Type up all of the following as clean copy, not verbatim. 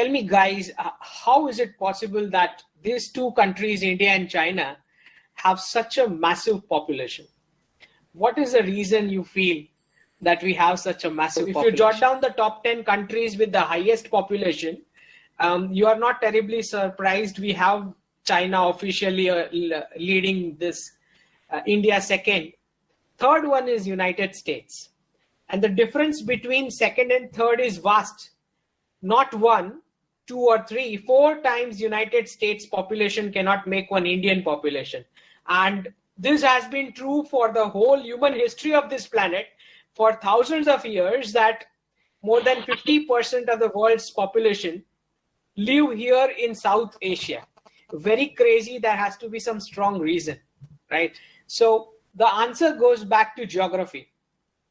tell me, guys, how is it possible that these two countries, India and China, have such a massive population? What is the reason you feel that we have such a massive population? If you jot down the top 10 countries with the highest population, you are not terribly surprised. We have China officially leading this, India second. Third one is United States. And the difference between second and third is vast. Not 1, 2 or 3, 4 times United States population cannot make one Indian population. And this has been true for the whole human history of this planet for thousands of years, that more than 50% of the world's population live here in South Asia. Very crazy. There has to be some strong reason, right? So the answer goes back to geography,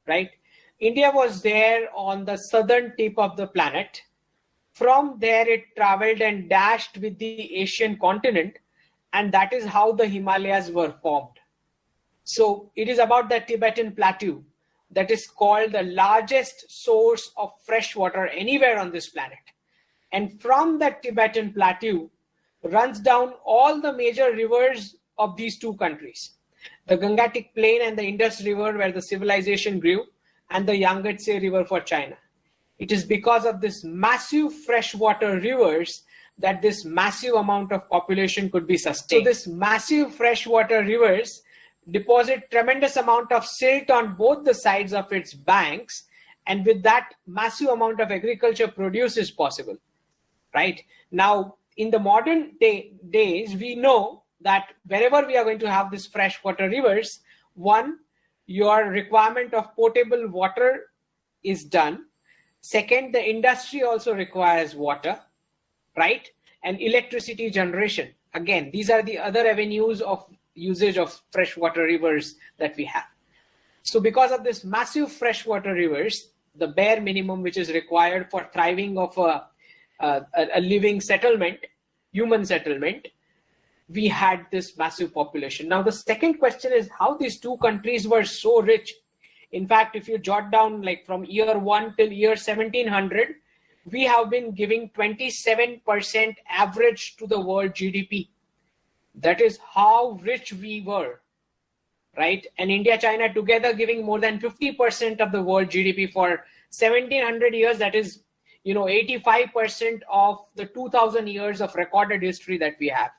right? India was there on the southern tip of the planet. From there, it traveled and dashed with the Asian continent, and that is how the Himalayas were formed. So it is about the Tibetan Plateau that is called the largest source of fresh water anywhere on this planet. And from that Tibetan Plateau runs down all the major rivers of these two countries. The Gangetic Plain and the Indus River, where the civilization grew, and the Yangtze River for China. It is because of this massive freshwater rivers that this massive amount of population could be sustained. So this massive freshwater rivers deposit tremendous amount of silt on both the sides of its banks, and with that, massive amount of agriculture produce is possible, right? Now, in the modern days, we know that wherever we are going to have these freshwater rivers, one, your requirement of potable water is done. Second, the industry also requires water, right? And electricity generation. Again, these are the other avenues of usage of freshwater rivers that we have. So because of this massive freshwater rivers, the bare minimum which is required for thriving of a living settlement, human settlement, we had this massive population. Now, the second question is how these two countries were so rich. In fact, if you jot down like from year 1 till year 1700, we have been giving 27% average to the world GDP. That is how rich we were, right? And India, China together giving more than 50% of the world GDP for 1700 years. That is, 85% of the 2000 years of recorded history that we have,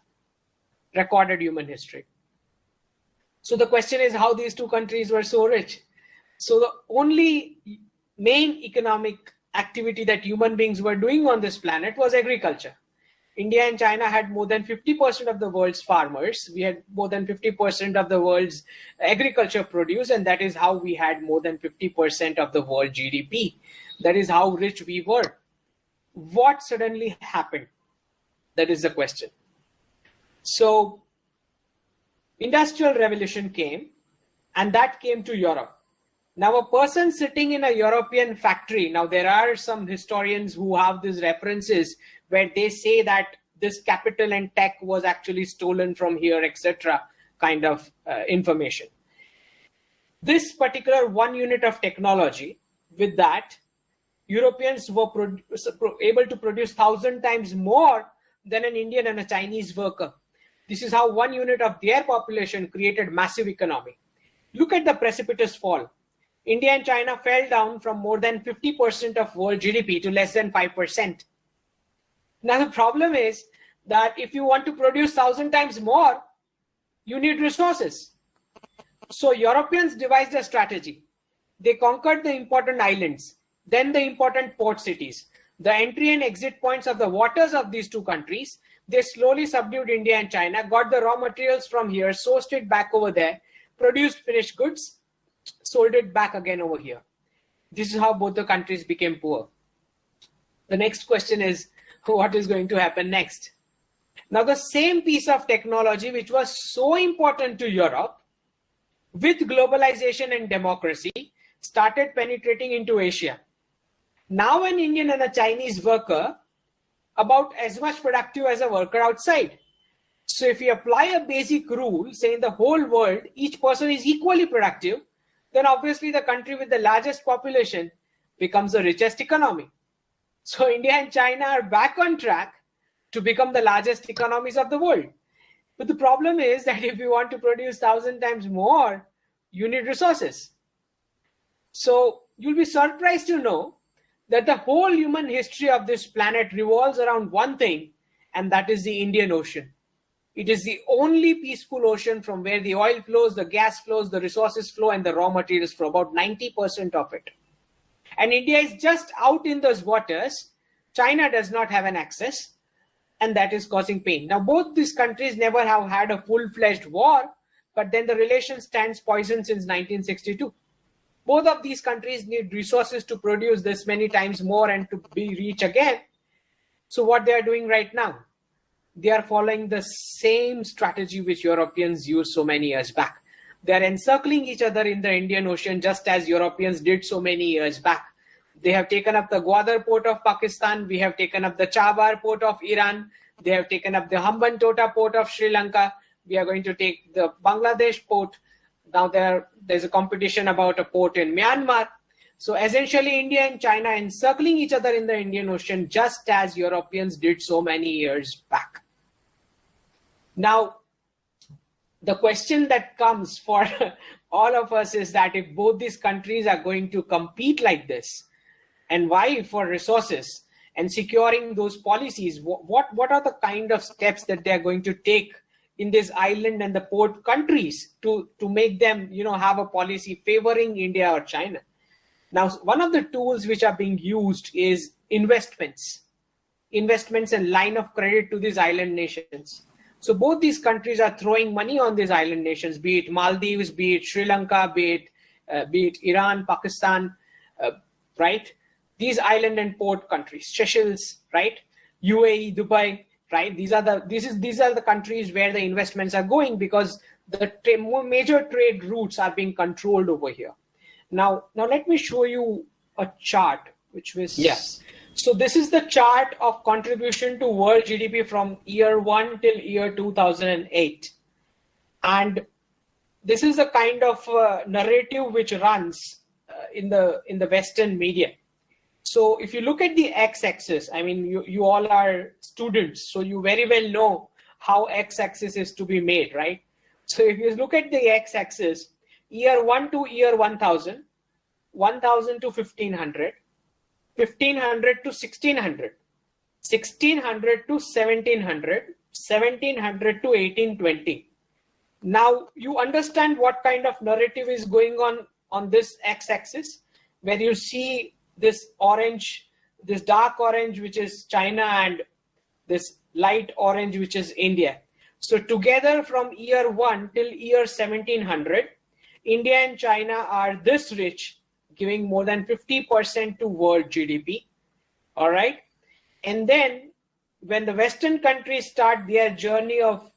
recorded human history. So the question is how these two countries were so rich. So the only main economic activity that human beings were doing on this planet was agriculture. India and China had more than 50% of the world's farmers. We had more than 50% of the world's agriculture produce, and that is how we had more than 50% of the world GDP. That is how rich we were. What suddenly happened? That is the question. So, Industrial Revolution came, and that came to Europe. Now, a person sitting in a European factory, now there are some historians who have these references where they say that this capital and tech was actually stolen from here, etc., kind of information. This particular 1 unit of technology, with that, Europeans were able to produce 1,000 times more than an Indian and a Chinese worker. This is how 1 unit of their population created massive economy. Look at the precipitous fall. India and China fell down from more than 50% of world GDP to less than 5%. Now the problem is that if you want to produce 1,000 times more, you need resources. So Europeans devised a strategy. They conquered the important islands, then the important port cities, the entry and exit points of the waters of these two countries. They slowly subdued India and China, got the raw materials from here, sourced it back over there, produced finished goods, sold it back again over here. This is how both the countries became poor. The next question is, what is going to happen next? Now, the same piece of technology which was so important to Europe, with globalization and democracy, started penetrating into Asia. Now an Indian and a Chinese worker, about as much productive as a worker outside. So if you apply a basic rule, say in the whole world, each person is equally productive, then obviously the country with the largest population becomes the richest economy. So India and China are back on track to become the largest economies of the world. But the problem is that if you want to produce 1,000 times more, you need resources. So you'll be surprised to know that the whole human history of this planet revolves around one thing, and that is the Indian Ocean. It is the only peaceful ocean from where the oil flows, the gas flows, the resources flow, and the raw materials flow, about 90% of it. And India is just out in those waters. China does not have an access, and that is causing pain. Now, both these countries never have had a full-fledged war, but then the relation stands poisoned since 1962. Both of these countries need resources to produce this many times more and to be rich again. So what they are doing right now, they are following the same strategy which Europeans used so many years back. They are encircling each other in the Indian Ocean just as Europeans did so many years back. They have taken up the Gwadar port of Pakistan. We have taken up the Chabahar port of Iran. They have taken up the Hambantota port of Sri Lanka. We are going to take the Bangladesh port. Now there's a competition about a port in Myanmar. So essentially India and China encircling each other in the Indian Ocean just as Europeans did so many years back. Now, the question that comes for all of us is that if both these countries are going to compete like this, and why for resources and securing those policies, what are the kind of steps that they are going to take in this island and the port countries to make them, have a policy favoring India or China? Now, one of the tools which are being used is investments and line of credit to these island nations. So both these countries are throwing money on these island nations, be it Maldives, be it Sri Lanka, be it Iran, Pakistan, right? These island and port countries, Seychelles, right? UAE, Dubai, right? These are the countries where the investments are going because the major trade routes are being controlled over here. Now let me show you a chart, which was yes. So this is the chart of contribution to world GDP from year 1 till year 2008. And this is the kind of narrative which runs in the Western media. So if you look at the x-axis, I mean, you all are students, so you very well know how x-axis is to be made, right? So if you look at the x-axis, year 1 to year 1000, 1000 to 1500, 1500 to 1600, 1600 to 1700, 1700 to 1820. Now you understand what kind of narrative is going on this x-axis, where you see this orange, this dark orange, which is China, and this light orange, which is India. So together from year 1 till year 1700, India and China are this rich, giving more than 50% to world GDP. All right. And then when the Western countries start their journey of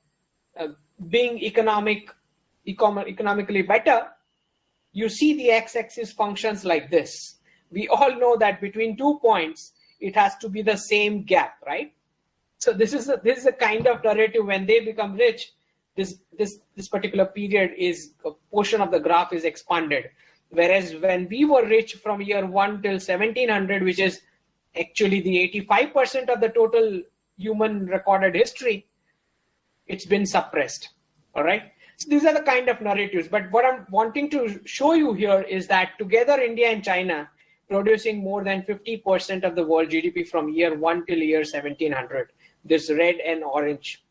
being economically better, you see the x-axis functions like this. We all know that between 2 points, it has to be the same gap, right? So this is a kind of narrative. When they become rich, this particular period is a portion of the graph is expanded. Whereas when we were rich from year 1 till 1700, which is actually the 85% of the total human recorded history, it's been suppressed. All right. So these are the kind of narratives. But what I'm wanting to show you here is that together, India and China producing more than 50% of the world GDP from year 1 till year 1700, this red and orange